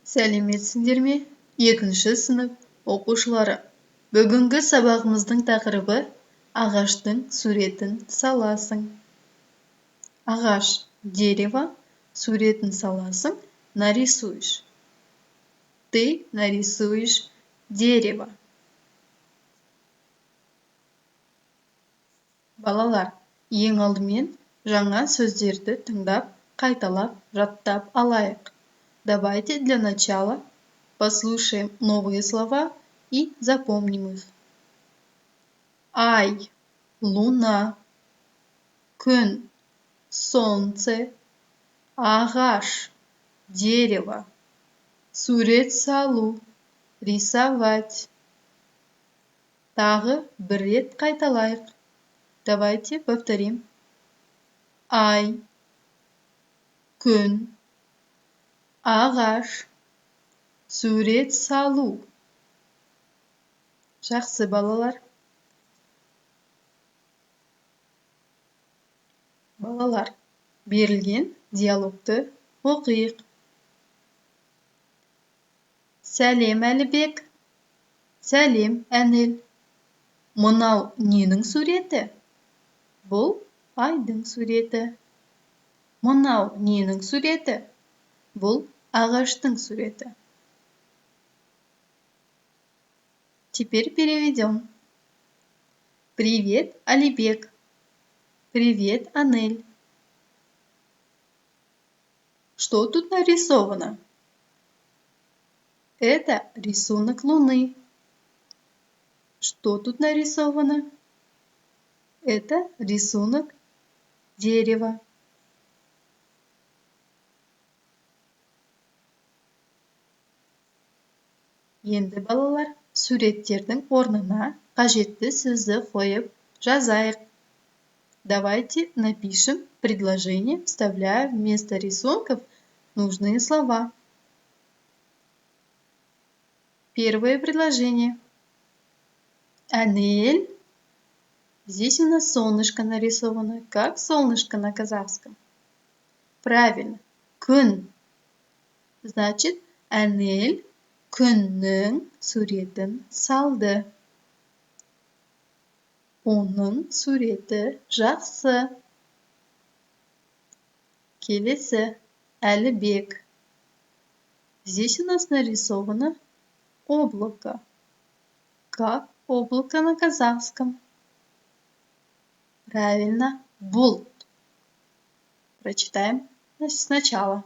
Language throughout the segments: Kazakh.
Сәлеметсіңдер ме? 2-ші сынып оқушылары. Бүгінгі сабағымыздың тақырыбы ағаштың суретін саласың. Ағаш, дерево, суретін саласың, нарисуешь. Ты нарисуешь дерево. Балалар, ең алдымен жаңа сөздерді тыңдап, қайталап, жаттап алайық. Давайте для начала послушаем новые слова и запомним их. Ай, луна, күн, солнце, ағаш, дерево, сурет салу, рисовать. Тағы бір рет қайталайық. Давайте повторим. Ай, күн, ағаш, сурет салу. Жақсы, балалар. Балалар, берілген диалогты оқиық. Сәлем, Әлібек. Сәлем, Әнел. Мынау ненің суреті? Бұл айдың суреті. Мынау ненің суреті? Бұл ағаштың суреті. Теперь переведем. Привет, Алибек. Привет, Анель. Что тут нарисовано? Это рисунок Луны. Что тут нарисовано? Это рисунок дерева. Енді балалар, суреттердің орнына қажетті сөзді қойып жазайық. Давайте напишем предложение, вставляя вместо рисунков нужные слова. Первое предложение. Анель. Здесь у нас солнышко нарисовано. Как солнышко на казахском? Правильно. Күн. Значит, Анель күннің суретін салды. Оның суреті жақсы. Келесі. Әлібек. Здесь у нас нарисовано облако. Как облако на казахском? Правильно, бұлт. Прочитаем сначала.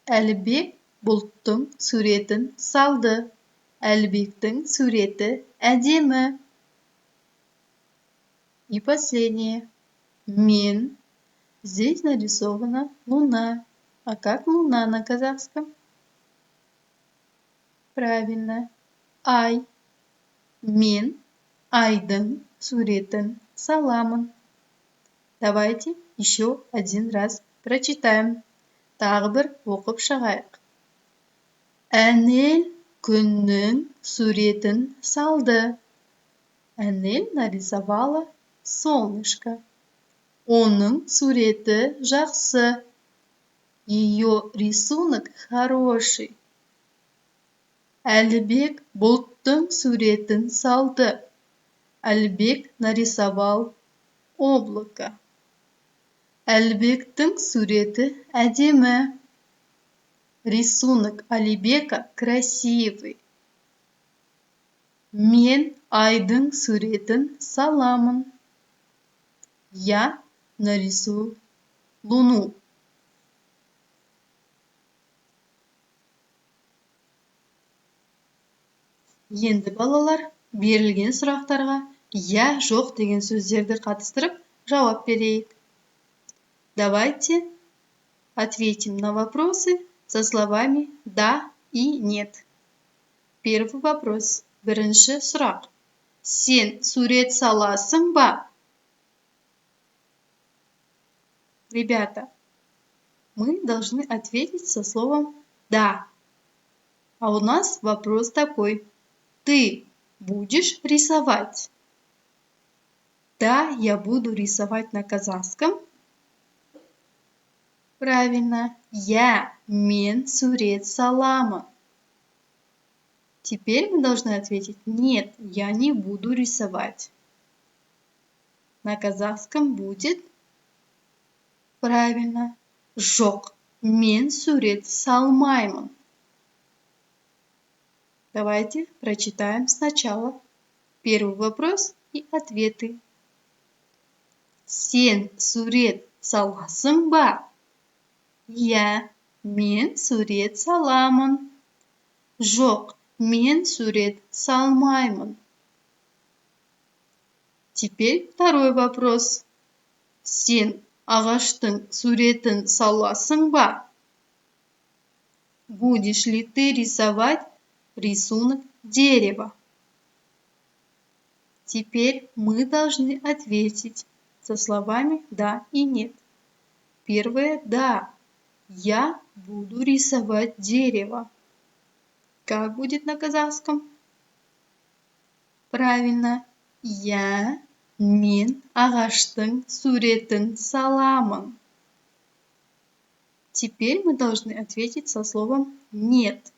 Әлібек бұлттың суретін салды. Әлібектің суреті әдемі. И последнее. Мен. Здесь нарисована луна. А как луна на казахском? Правильно. Ай. Мен айдың суретін саламын. Давайте еще один раз прочитаем. Тағы бір оқып шығайық. Әнел күннің суретін салды. Әнел нарисовала солнышко. Оның суреті жақсы. Ее рисунок хороший. Әлібек бұлттың суретін салды. Әлібек нарисовал облако. Әлібектің суреті әдемі. Рисунок Алибека красивый. Мен айдың суретін саламын. Я нарисую луну. Енді балалар, берілген сұрақтарға я, жоқ деген сөздерді қатыстырып жауап берейік. Давайте ответим на вопросы со словами да и нет. Первый вопрос. Бірінші сұрақ. Сен сурет саласың ба? Ребята, мы должны ответить со словом да. А у нас вопрос такой. Ты будешь рисовать? Да, я буду рисовать на казахском. Правильно, Я, мен сурет саламын. Теперь мы должны ответить нет, я не буду рисовать. На казахском будет правильно. Жоқ, мен сурет салмаймын. Давайте прочитаем сначала первый вопрос и ответы. Сен сурет саласың ба? Я, мен сурет саламын. Жоқ, мен сурет салмаймын. Теперь второй вопрос. Сен ағаштың суретін саласың ба? Будешь ли ты рисовать рисунок дерева? Теперь мы должны ответить со словами «да» и «нет». Первое «да». Я буду рисовать дерево. Как будет на казахском? Правильно. Я, мен ағаштың суретін саламын. Теперь мы должны ответить со словом «нет».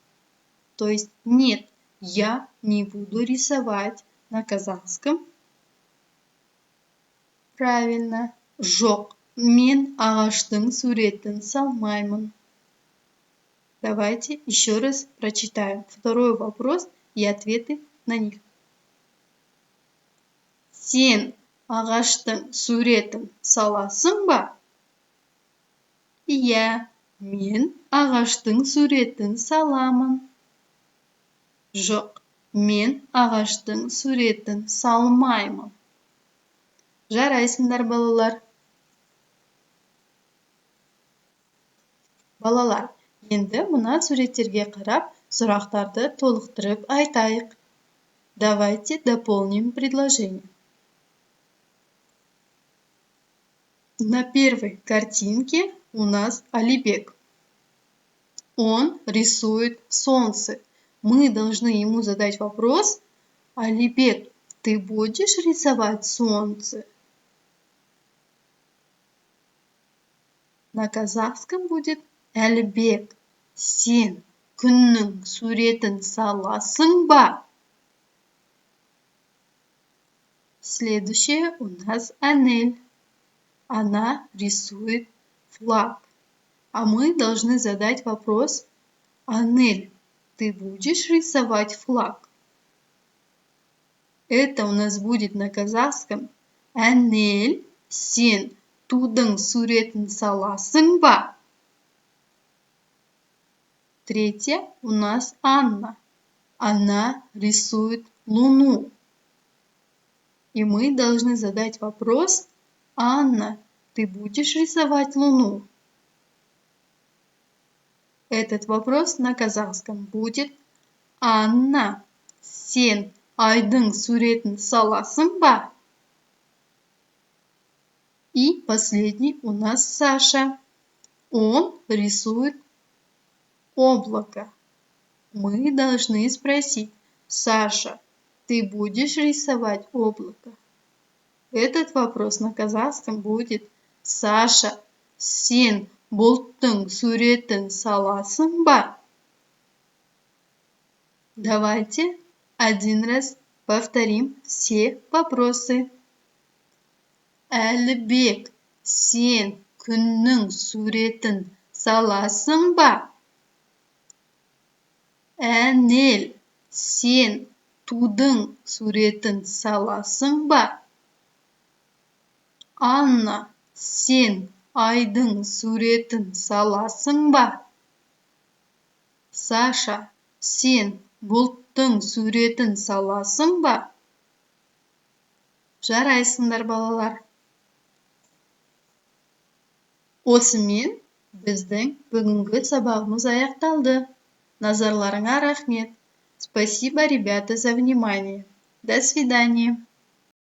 То есть «нет, я не буду рисовать». На казахском правильно. Жоқ, мен ағаштың суретін салмаймын. Давайте еще раз прочитаем второй вопрос и ответы на них. Сен ағаштың суретін саласың ба? Иә, мен ағаштың суретін саламын. Жоқ, мен ағаштың суретін салмаймын. Жарайсыңдар, балалар. Балалар, енді мына суреттерге қарап, сұрақтарды толықтырып айтайық. Давайте дополним предложение. На первой картинке у нас Алибек. Он рисует солнце. Мы должны ему задать вопрос: Алибек, ты будешь рисовать солнце? На казахском будет Алибек, сен күннің суретін саласың ба? Следующее у нас Анель. Она рисует флаг. А мы должны задать вопрос: Анель, ты будешь рисовать флаг? Это у нас будет на казахском Анель, сен тудың суретін саласың ба? Третье у нас Анна. Она рисует луну. И мы должны задать вопрос: Анна, ты будешь рисовать луну? Этот вопрос на казахском будет Анна, сен айдың суретін саласың ба? И последний у нас Саша. Он рисует облако. Мы должны спросить: Саша, ты будешь рисовать облако? Этот вопрос на казахском будет Саша, сен бұлттың суретін саласың ба? Давайте один раз повторим все вопросы. Әлібек, сен күннің суретін саласың ба? Әнел, сен тудың суретін саласың ба? Анна, сен айдың суретін саласың ба? Саша, сен бұлттың суретін саласың ба? Жарайсыңдар, балалар. Осымен біздің бүгінгі сабағымыз аяқталды. Назарларыңа рахмет. Спасибо, ребята, за внимание. До свидания.